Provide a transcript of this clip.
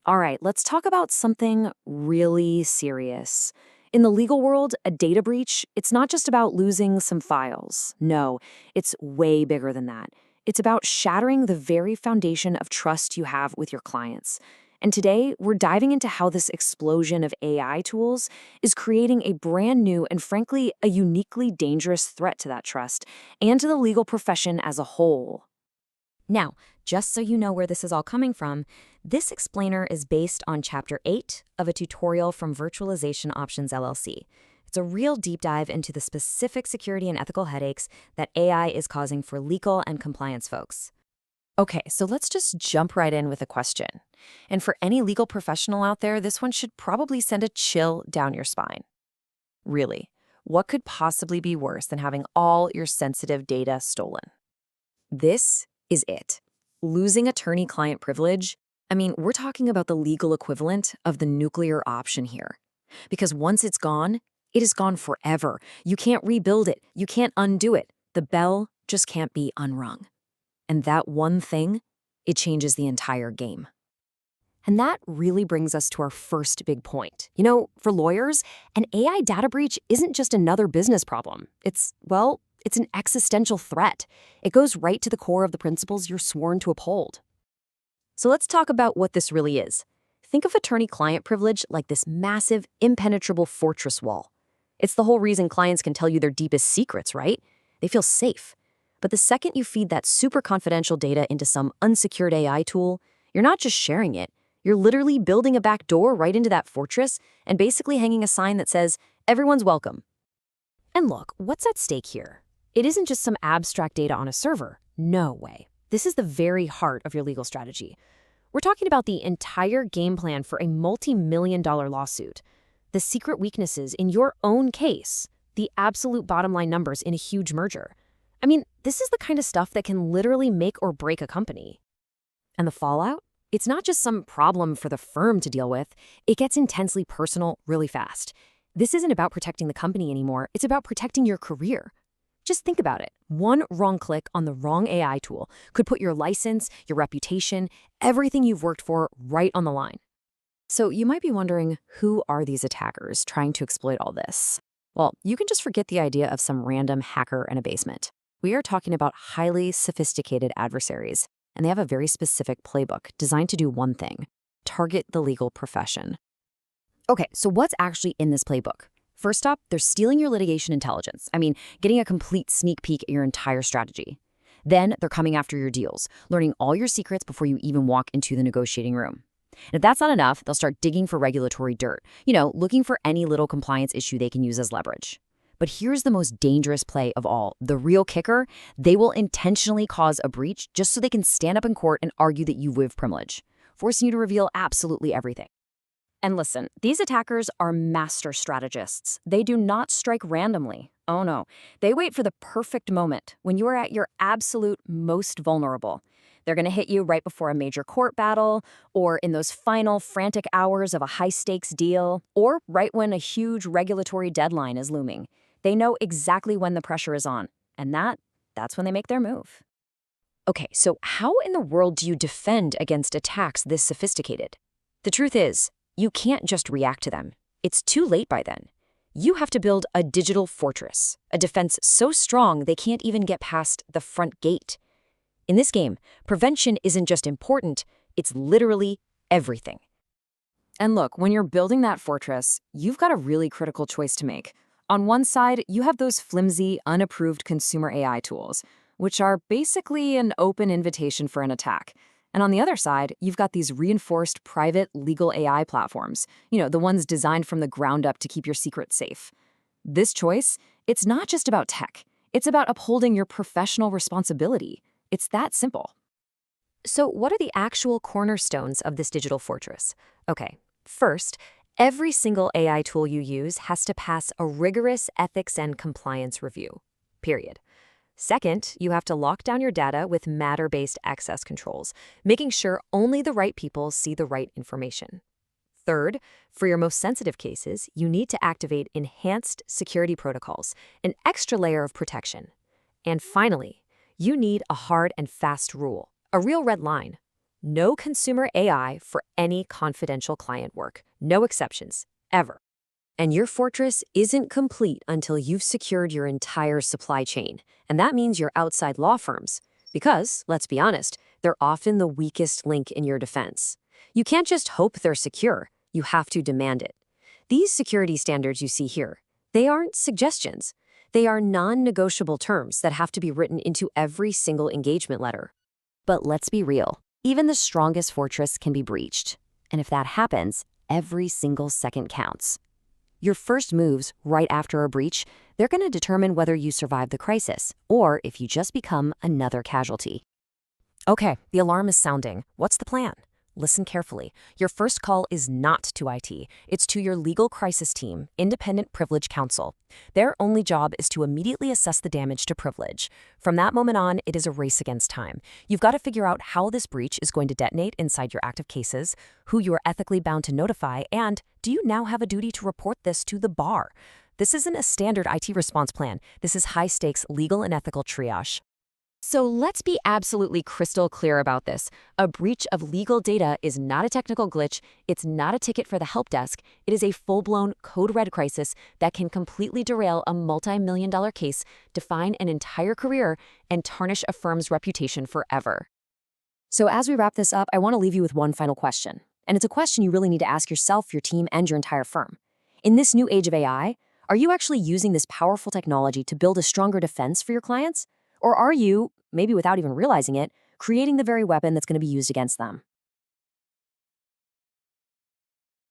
All right, let's talk about something really serious. In the legal world, a data breach, it's not just about losing some files. No, it's way bigger than that. It's about shattering the very foundation of trust you have with your clients. And today, we're diving into how this explosion of AI tools is creating a brand new and frankly, a uniquely dangerous threat to that trust and to the legal profession as a whole. Now, just so you know where this is all coming from, this explainer is based on Chapter 8 of a tutorial from Virtualization Options LLC. It's a real deep dive into the specific security and ethical headaches that AI is causing for legal and compliance folks. Okay, so let's just jump right in with a question. And for any legal professional out there, this one should probably send a chill down your spine. Really, what could possibly be worse than having all your sensitive data stolen? This is it. Losing attorney-client privilege? I mean, we're talking about the legal equivalent of the nuclear option here. Because once it's gone, it is gone forever. You can't rebuild it. You can't undo it. The bell just can't be unrung. And that one thing, it changes the entire game. And that really brings us to our first big point. You know, for lawyers, an AI data breach isn't just another business problem. It's an existential threat. It goes right to the core of the principles you're sworn to uphold. So let's talk about what this really is. Think of attorney-client privilege like this massive, impenetrable fortress wall. It's the whole reason clients can tell you their deepest secrets, right? They feel safe. But the second you feed that super confidential data into some unsecured AI tool, you're not just sharing it. You're literally building a back door right into that fortress and basically hanging a sign that says, "Everyone's welcome." And look, what's at stake here? It isn't just some abstract data on a server. No way. This is the very heart of your legal strategy. We're talking about the entire game plan for a multi-million-dollar lawsuit. The secret weaknesses in your own case. The absolute bottom line numbers in a huge merger. I mean, this is the kind of stuff that can literally make or break a company. And the fallout? It's not just some problem for the firm to deal with. It gets intensely personal really fast. This isn't about protecting the company anymore. It's about protecting your career. Just think about it. One wrong click on the wrong AI tool could put your license, your reputation, everything you've worked for right on the line. So you might be wondering, who are these attackers trying to exploit all this? Well, you can just forget the idea of some random hacker in a basement. We are talking about highly sophisticated adversaries, and they have a very specific playbook designed to do one thing: target the legal profession. Okay, so what's actually in this playbook? First up, they're stealing your litigation intelligence. I mean, getting a complete sneak peek at your entire strategy. Then they're coming after your deals, learning all your secrets before you even walk into the negotiating room. And if that's not enough, they'll start digging for regulatory dirt, looking for any little compliance issue they can use as leverage. But here's the most dangerous play of all. The real kicker: they will intentionally cause a breach just so they can stand up in court and argue that you waived privilege, forcing you to reveal absolutely everything. And listen, these attackers are master strategists. They do not strike randomly. Oh no, they wait for the perfect moment when you are at your absolute most vulnerable. They're going to hit you right before a major court battle, or in those final frantic hours of a high-stakes deal, or right when a huge regulatory deadline is looming. They know exactly when the pressure is on, and that's when they make their move. Okay, so how in the world do you defend against attacks this sophisticated? The truth is, you can't just react to them. It's too late by then. You have to build a digital fortress, a defense so strong they can't even get past the front gate. In this game, prevention isn't just important, it's literally everything. And look, when you're building that fortress, you've got a really critical choice to make. On one side, you have those flimsy, unapproved consumer AI tools, which are basically an open invitation for an attack. And on the other side, you've got these reinforced private legal AI platforms, the ones designed from the ground up to keep your secrets safe. This choice, it's not just about tech. It's about upholding your professional responsibility. It's that simple. So what are the actual cornerstones of this digital fortress? Okay, first, every single AI tool you use has to pass a rigorous ethics and compliance review, period. Second, you have to lock down your data with matter-based access controls, making sure only the right people see the right information. Third, for your most sensitive cases, you need to activate enhanced security protocols, an extra layer of protection. And finally, you need a hard and fast rule, a real red line. No consumer AI for any confidential client work. No exceptions, ever. And your fortress isn't complete until you've secured your entire supply chain. And that means your outside law firms. Because, let's be honest, they're often the weakest link in your defense. You can't just hope they're secure, you have to demand it. These security standards you see here, they aren't suggestions. They are non-negotiable terms that have to be written into every single engagement letter. But let's be real. Even the strongest fortress can be breached. And if that happens, every single second counts. Your first moves right after a breach, they're going to determine whether you survive the crisis or if you just become another casualty. Okay, the alarm is sounding. What's the plan? Listen carefully. Your first call is not to IT. It's to your legal crisis team, Independent Privilege Counsel. Their only job is to immediately assess the damage to privilege. From that moment on, it is a race against time. You've got to figure out how this breach is going to detonate inside your active cases, who you are ethically bound to notify, and do you now have a duty to report this to the bar? This isn't a standard IT response plan. This is high-stakes legal and ethical triage. So let's be absolutely crystal clear about this. A breach of legal data is not a technical glitch. It's not a ticket for the help desk. It is a full-blown code red crisis that can completely derail a multi-million-dollar case, define an entire career, and tarnish a firm's reputation forever. So as we wrap this up, I want to leave you with one final question. And it's a question you really need to ask yourself, your team, and your entire firm. In this new age of AI, are you actually using this powerful technology to build a stronger defense for your clients? Or are you, maybe without even realizing it, creating the very weapon that's going to be used against them?